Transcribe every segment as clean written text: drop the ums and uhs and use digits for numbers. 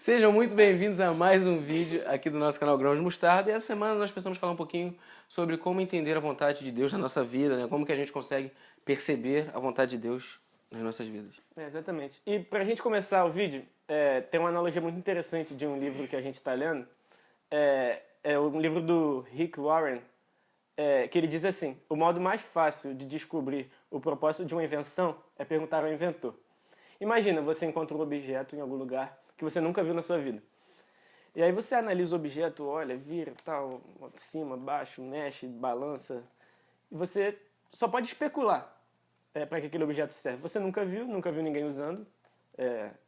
Sejam muito bem-vindos a mais um vídeo aqui do nosso canal Grãos de Mostarda. E essa semana nós pensamos falar um pouquinho sobre como entender a vontade de Deus na nossa vida, né? Como que a gente consegue perceber a vontade de Deus nas nossas vidas. Exatamente. E pra gente começar o vídeo, tem uma analogia muito interessante de um livro que a gente está lendo. É um livro do Rick Warren, que ele diz assim: o modo mais fácil de descobrir o propósito de uma invenção é perguntar ao inventor. Imagina, você encontra um objeto em algum lugar que você nunca viu na sua vida. E aí você analisa o objeto, olha, vira, tal, cima, baixo, mexe, balança. E você só pode especular para que aquele objeto serve. Você nunca viu ninguém usando.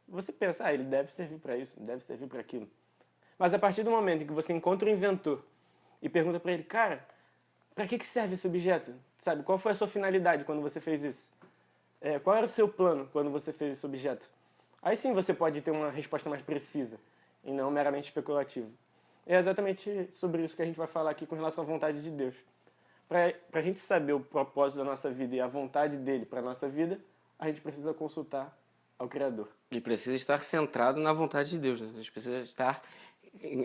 Você pensa, ele deve servir para isso, deve servir para aquilo. Mas a partir do momento em que você encontra o inventor e pergunta para ele, cara, para que serve esse objeto? Sabe, qual foi a sua finalidade quando você fez isso? Qual era o seu plano quando você fez esse objeto? Aí sim você pode ter uma resposta mais precisa e não meramente especulativa. É exatamente sobre isso que a gente vai falar aqui com relação à vontade de Deus. Para a gente saber o propósito da nossa vida e a vontade dele para a nossa vida, a gente precisa consultar ao Criador. E precisa estar centrado na vontade de Deus, né? A gente precisa estar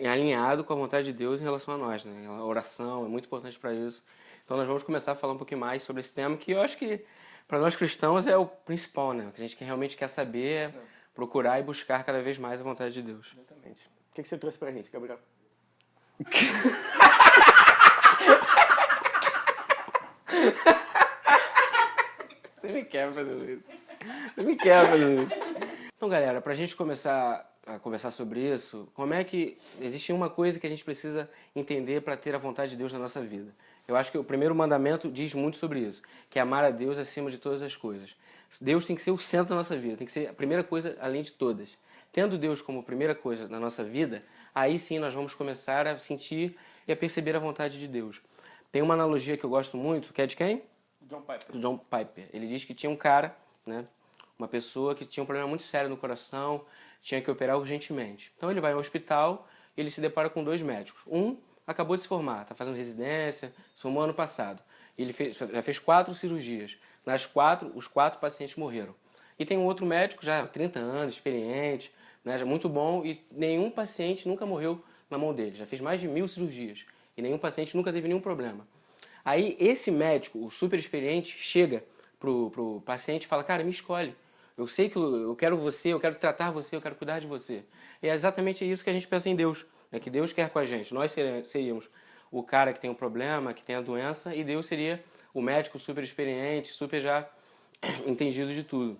alinhado com a vontade de Deus em relação a nós, né? A oração é muito importante para isso. Então nós vamos começar a falar um pouquinho mais sobre esse tema, que eu acho que para nós cristãos é o principal, né? O que a gente realmente quer saber é procurar e buscar cada vez mais a vontade de Deus. Exatamente. O que você trouxe pra gente, Gabriel? Você me quer fazendo isso. Você me quer fazendo isso. Então, galera, pra gente começar a conversar sobre isso, como é que existe uma coisa que a gente precisa entender para ter a vontade de Deus na nossa vida? Eu acho que o primeiro mandamento diz muito sobre isso, que é amar a Deus acima de todas as coisas. Deus tem que ser o centro da nossa vida, tem que ser a primeira coisa além de todas. Tendo Deus como primeira coisa na nossa vida, aí sim nós vamos começar a sentir e a perceber a vontade de Deus. Tem uma analogia que eu gosto muito, que é de quem? John Piper. Do John Piper. Ele diz que tinha um cara, né, uma pessoa que tinha um problema muito sério no coração, tinha que operar urgentemente. Então ele vai ao hospital e ele se depara com dois médicos. Um acabou de se formar, está fazendo residência, se formou ano passado. Ele já fez 4 cirurgias. Nas 4, os 4 pacientes morreram. E tem um outro médico, já há 30 anos, experiente, né, já muito bom, e nenhum paciente nunca morreu na mão dele. Já fez mais de 1000 cirurgias. E nenhum paciente nunca teve nenhum problema. Aí esse médico, o super experiente, chega pro paciente e fala, cara, me escolhe. Eu sei que eu quero você, eu quero tratar você, eu quero cuidar de você. E é exatamente isso que a gente pensa em Deus, né? Que Deus quer com a gente. Nós seríamos o cara que tem um problema, que tem a doença, e Deus seria o médico super experiente, super já entendido de tudo.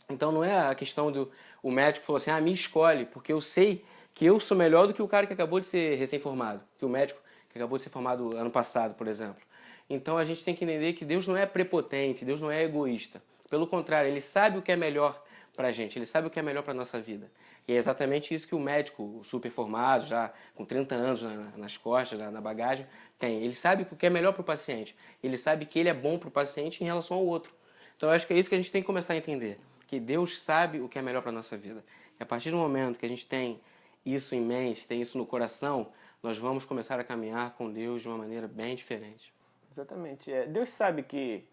Então não é a questão do o médico falou assim, me escolhe, porque eu sei que eu sou melhor do que o cara que acabou de ser recém-formado, que o médico que acabou de ser formado ano passado, por exemplo. Então a gente tem que entender que Deus não é prepotente, Deus não é egoísta. Pelo contrário, Ele sabe o que é melhor pra gente, Ele sabe o que é melhor pra nossa vida. E é exatamente isso que o médico, o super formado, já com 30 anos nas costas, na bagagem, tem. Ele sabe o que é melhor pro paciente. Ele sabe que ele é bom pro paciente em relação ao outro. Então eu acho que é isso que a gente tem que começar a entender. Que Deus sabe o que é melhor pra nossa vida. E a partir do momento que a gente tem isso em mente, tem isso no coração, nós vamos começar a caminhar com Deus de uma maneira bem diferente. Exatamente. Deus sabe que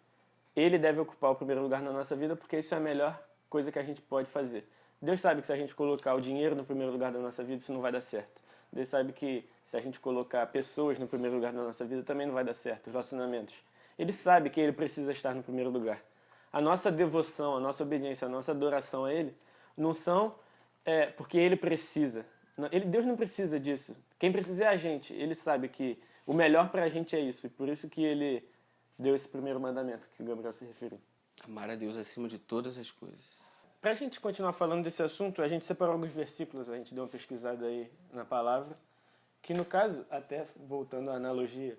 Ele deve ocupar o primeiro lugar na nossa vida porque isso é a melhor coisa que a gente pode fazer. Deus sabe que se a gente colocar o dinheiro no primeiro lugar da nossa vida, isso não vai dar certo. Deus sabe que se a gente colocar pessoas no primeiro lugar da nossa vida, também não vai dar certo, os relacionamentos. Ele sabe que Ele precisa estar no primeiro lugar. A nossa devoção, a nossa obediência, a nossa adoração a Ele não são porque Ele precisa. Deus não precisa disso. Quem precisa é a gente. Ele sabe que o melhor pra gente é isso. E por isso que Ele deu esse primeiro mandamento que o Gabriel se referiu. Amar a Deus acima de todas as coisas. Pra gente continuar falando desse assunto, a gente separou alguns versículos, a gente deu uma pesquisada aí na palavra, que no caso, até voltando à analogia,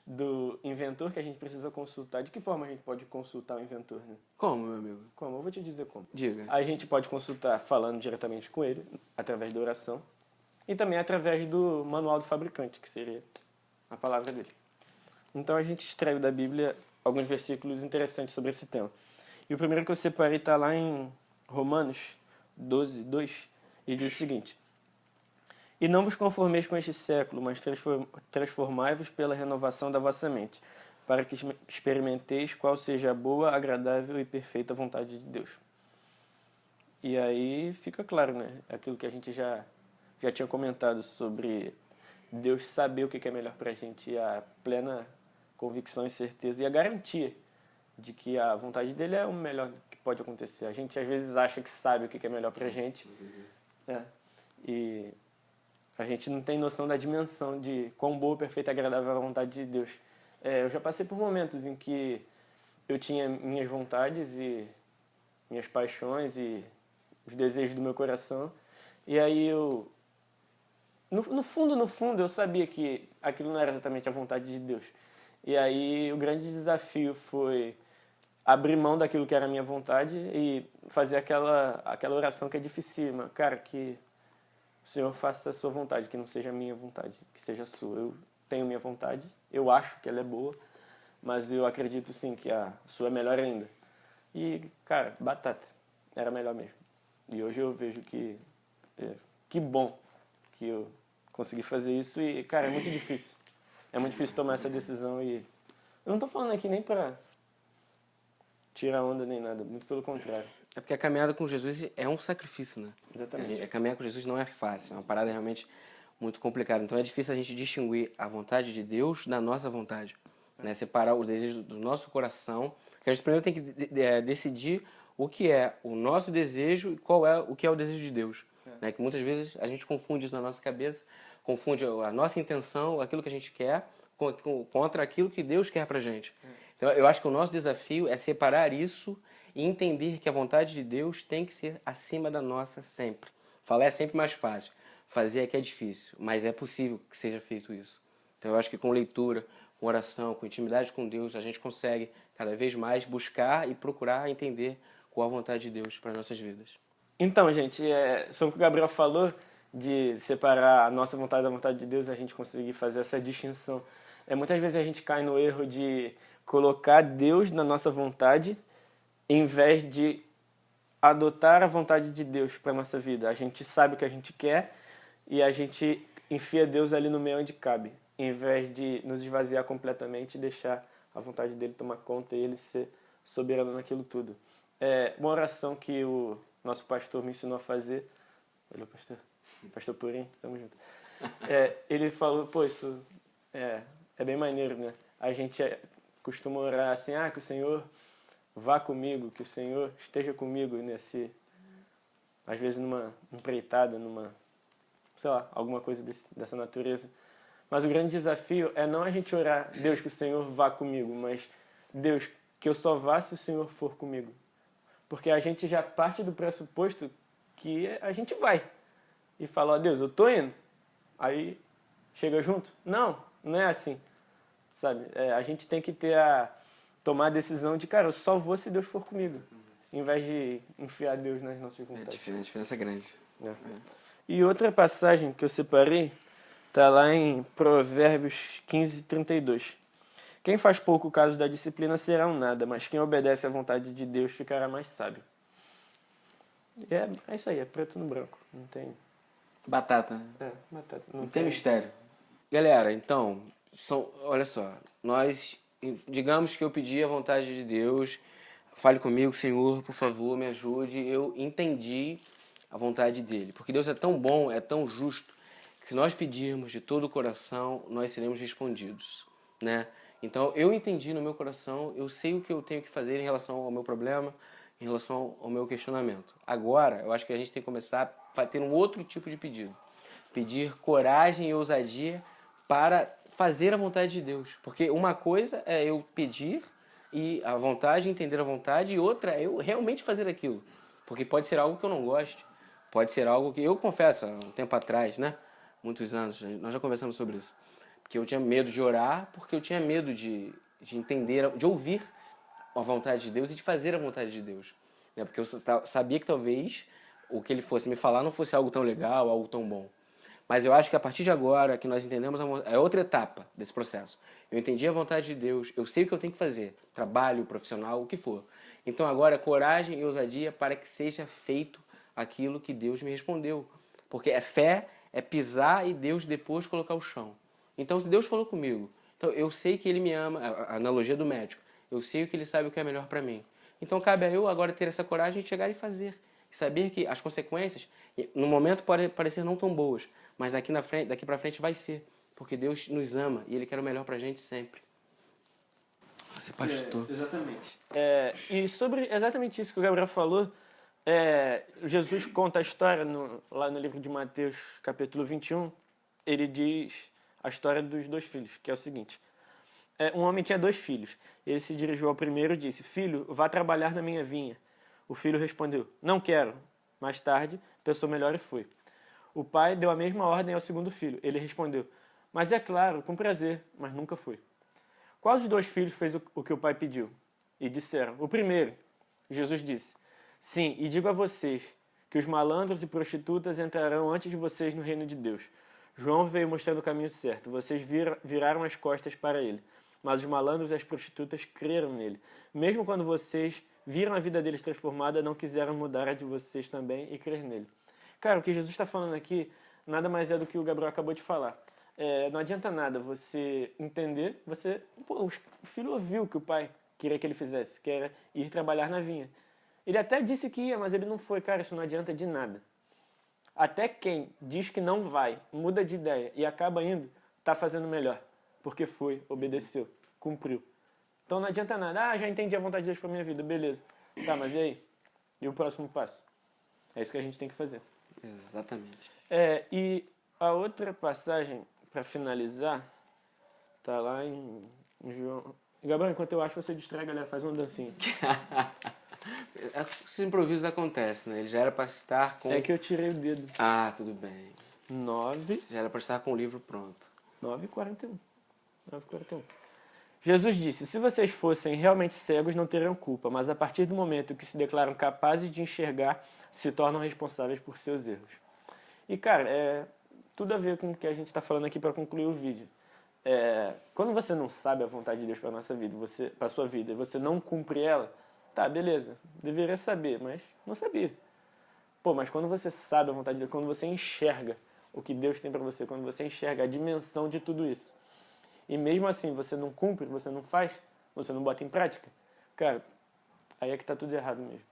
do inventor que a gente precisa consultar. De que forma a gente pode consultar o inventor, né? Como, meu amigo? Como? Eu vou te dizer como. Diga. A gente pode consultar falando diretamente com ele, através da oração, e também através do manual do fabricante, que seria a palavra dele. Então a gente extraiu da Bíblia alguns versículos interessantes sobre esse tema. E o primeiro que eu separei está lá em Romanos 12, 2, e diz o seguinte: e não vos conformeis com este século, mas transformai-vos pela renovação da vossa mente, para que experimenteis qual seja a boa, agradável e perfeita vontade de Deus. E aí fica claro, né? Aquilo que a gente já tinha comentado sobre Deus saber o que é melhor pra gente, e a plena convicção e certeza e a garantia de que a vontade dele é o melhor que pode acontecer. A gente às vezes acha que sabe o que é melhor pra gente, né? E a gente não tem noção da dimensão de quão boa, perfeita e agradável é a vontade de Deus. Eu já passei por momentos em que eu tinha minhas vontades e minhas paixões e os desejos do meu coração, e aí eu no fundo, eu sabia que aquilo não era exatamente a vontade de Deus. E aí o grande desafio foi abrir mão daquilo que era a minha vontade e fazer aquela oração que é dificílima. Cara, que o Senhor faça a sua vontade, que não seja a minha vontade, que seja a sua. Eu tenho minha vontade, eu acho que ela é boa, mas eu acredito sim que a sua é melhor ainda. E, cara, batata. Era melhor mesmo. E hoje eu vejo que bom que eu consegui fazer isso e, cara, é muito difícil. É muito difícil tomar essa decisão e... Eu não tô falando aqui nem pra tirar onda nem nada, muito pelo contrário. É porque a caminhada com Jesus é um sacrifício, né? Exatamente. A caminhar com Jesus não é fácil, é uma parada realmente muito complicada. Então é difícil a gente distinguir a vontade de Deus da nossa vontade, né? Separar os desejos do nosso coração. A gente primeiro tem que decidir o que é o nosso desejo e o que é o desejo de Deus. Né? Que muitas vezes a gente confunde isso na nossa cabeça, confunde a nossa intenção, aquilo que a gente quer, contra aquilo que Deus quer pra gente. Então eu acho que o nosso desafio é separar isso e entender que a vontade de Deus tem que ser acima da nossa sempre. Falar é sempre mais fácil, fazer é que é difícil, mas é possível que seja feito isso. Então eu acho que com leitura, com oração, com intimidade com Deus, a gente consegue cada vez mais buscar e procurar entender qual a vontade de Deus para as nossas vidas. Então, gente, sobre o que o Gabriel falou, de separar a nossa vontade da vontade de Deus, a gente conseguir fazer essa distinção. Muitas vezes a gente cai no erro de colocar Deus na nossa vontade, em vez de adotar a vontade de Deus para nossa vida. A gente sabe o que a gente quer e a gente enfia Deus ali no meio onde cabe, em vez de nos esvaziar completamente e deixar a vontade dele tomar conta e ele ser soberano naquilo tudo. Uma oração que o nosso pastor me ensinou a fazer. Valeu, pastor. Pastor Purim, tamo junto. Ele falou, pô, isso é bem maneiro, né? A gente costuma orar assim, que o Senhor vá comigo, que o Senhor esteja comigo às vezes numa empreitada, sei lá, alguma coisa dessa natureza. Mas o grande desafio é não a gente orar, Deus, que o Senhor vá comigo, mas Deus, que eu só vá se o Senhor for comigo. Porque a gente já parte do pressuposto que a gente vai. E fala, Deus, eu tô indo. Aí chega junto. Não é assim. Sabe? A gente tem que tomar a decisão de, cara, eu só vou se Deus for comigo. Em vez de enfiar Deus nas nossas vontades. A diferença é grande. E outra passagem que eu separei está lá em Provérbios 15:32. Quem faz pouco caso da disciplina será um nada, mas quem obedece à vontade de Deus ficará mais sábio. E é isso aí, é preto no branco. Não tem... Batata. Batata. Não tem mistério. Galera, então, olha só. Digamos que eu pedi a vontade de Deus. Fale comigo, Senhor, por favor, me ajude. Eu entendi a vontade dele. Porque Deus é tão bom, é tão justo, que se nós pedirmos de todo o coração, nós seremos respondidos, né? Então, eu entendi no meu coração, eu sei o que eu tenho que fazer em relação ao meu problema, em relação ao meu questionamento. Agora, eu acho que a gente tem que começar a ter um outro tipo de pedido. Pedir coragem e ousadia para fazer a vontade de Deus. Porque uma coisa é eu pedir e a vontade, entender a vontade, e outra é eu realmente fazer aquilo. Porque pode ser algo que eu não goste, pode ser algo que eu confesso, há um tempo atrás, né? Muitos anos, nós já conversamos sobre isso. Porque eu tinha medo de orar, porque eu tinha medo de entender, de ouvir a vontade de Deus e de fazer a vontade de Deus. Né? Porque eu sabia que talvez o que ele fosse me falar não fosse algo tão legal, algo tão bom. Mas eu acho que a partir de agora, que nós entendemos, é outra etapa desse processo. Eu entendi a vontade de Deus, eu sei o que eu tenho que fazer, trabalho, profissional, o que for. Então agora é coragem e ousadia para que seja feito aquilo que Deus me respondeu. Porque é fé, é pisar e Deus depois colocar o chão. Então se Deus falou comigo, então eu sei que Ele me ama, a analogia do médico, eu sei que Ele sabe o que é melhor para mim. Então cabe a eu agora ter essa coragem de chegar e fazer. E saber que as consequências, no momento, podem parecer não tão boas, mas daqui para frente vai ser. Porque Deus nos ama e Ele quer o melhor pra gente sempre. Você pastor. Exatamente. E sobre exatamente isso que o Gabriel falou, Jesus conta a história lá no livro de Mateus, capítulo 21. Ele diz a história dos 2 filhos, que é o seguinte. Um homem tinha 2 filhos. Ele se dirigiu ao primeiro e disse: Filho, vá trabalhar na minha vinha. O filho respondeu: Não quero. Mais tarde, pensou melhor e foi. O pai deu a mesma ordem ao segundo filho. Ele respondeu: Mas é claro, com prazer, mas nunca foi. Qual dos 2 filhos fez o que o pai pediu? E disseram: O primeiro. Jesus disse: Sim, e digo a vocês que os malandros e prostitutas entrarão antes de vocês no reino de Deus. João veio mostrando o caminho certo. Vocês viraram as costas para ele. Mas os malandros e as prostitutas creram nele. Mesmo quando vocês viram a vida deles transformada, não quiseram mudar a de vocês também e crer nele. Cara, o que Jesus está falando aqui nada mais é do que o Gabriel acabou de falar. Não adianta nada você entender, o filho ouviu o que o pai queria que ele fizesse, que era ir trabalhar na vinha. Ele até disse que ia, mas ele não foi. Cara, isso não adianta de nada. Até quem diz que não vai, muda de ideia e acaba indo, está fazendo melhor. Porque foi, obedeceu, cumpriu. Então não adianta nada. Já entendi a vontade de Deus para minha vida, beleza. Tá, mas e aí? E o próximo passo? É isso que a gente tem que fazer. Exatamente. E a outra passagem, para finalizar, tá lá em João. Gabriel, enquanto eu acho, você distrai, galera, faz uma dancinha. Os improvisos acontecem, né? Ele já era para estar com... É que eu tirei o dedo. Ah, tudo bem. 9. Já era para estar com o livro pronto. 9h41. 9h41. Jesus disse: Se vocês fossem realmente cegos, não teriam culpa, mas a partir do momento que se declaram capazes de enxergar, se tornam responsáveis por seus erros. E, cara, tudo a ver com o que a gente está falando aqui para concluir o vídeo. Quando você não sabe a vontade de Deus para nossa vida, para sua vida, e você não cumpre ela, tá, beleza, deveria saber, mas não sabia. Pô, mas quando você sabe a vontade de Deus, quando você enxerga o que Deus tem para você, quando você enxerga a dimensão de tudo isso, e mesmo assim você não cumpre, você não faz, você não bota em prática, cara, aí é que tá tudo errado mesmo.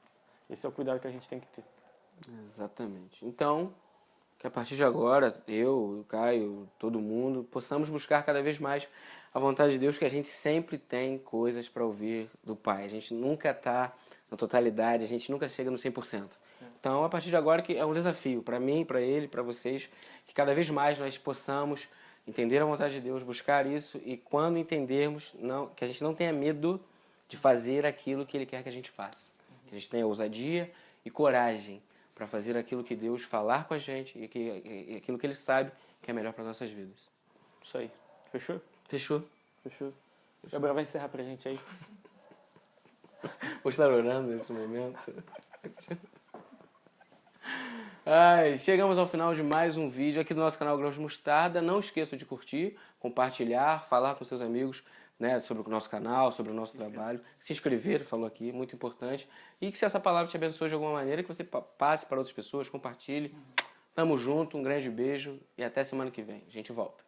Esse é o cuidado que a gente tem que ter. Exatamente. Então, que a partir de agora, eu, o Caio, todo mundo, possamos buscar cada vez mais a vontade de Deus, que a gente sempre tem coisas para ouvir do Pai. A gente nunca está na totalidade, a gente nunca chega no 100%. Então, a partir de agora, que é um desafio para mim, para ele, para vocês, que cada vez mais nós possamos entender a vontade de Deus, buscar isso, e quando entendermos, que a gente não tenha medo de fazer aquilo que Ele quer que a gente faça. Que a gente tenha ousadia e coragem para fazer aquilo que Deus falar com a gente e aquilo que Ele sabe que é melhor para nossas vidas. Isso aí. Fechou? Fechou? Fechou. O Gabriel vai encerrar pra gente aí. Vou estar orando nesse momento. Chegamos ao final de mais um vídeo aqui do nosso canal Grãos de Mostarda. Não esqueça de curtir, compartilhar, falar com seus amigos, né, sobre o nosso canal, sobre o nosso trabalho. Se inscrever, falou aqui, muito importante. E que se essa palavra te abençoe de alguma maneira, que você passe para outras pessoas, compartilhe. Tamo junto, um grande beijo e até semana que vem. A gente volta.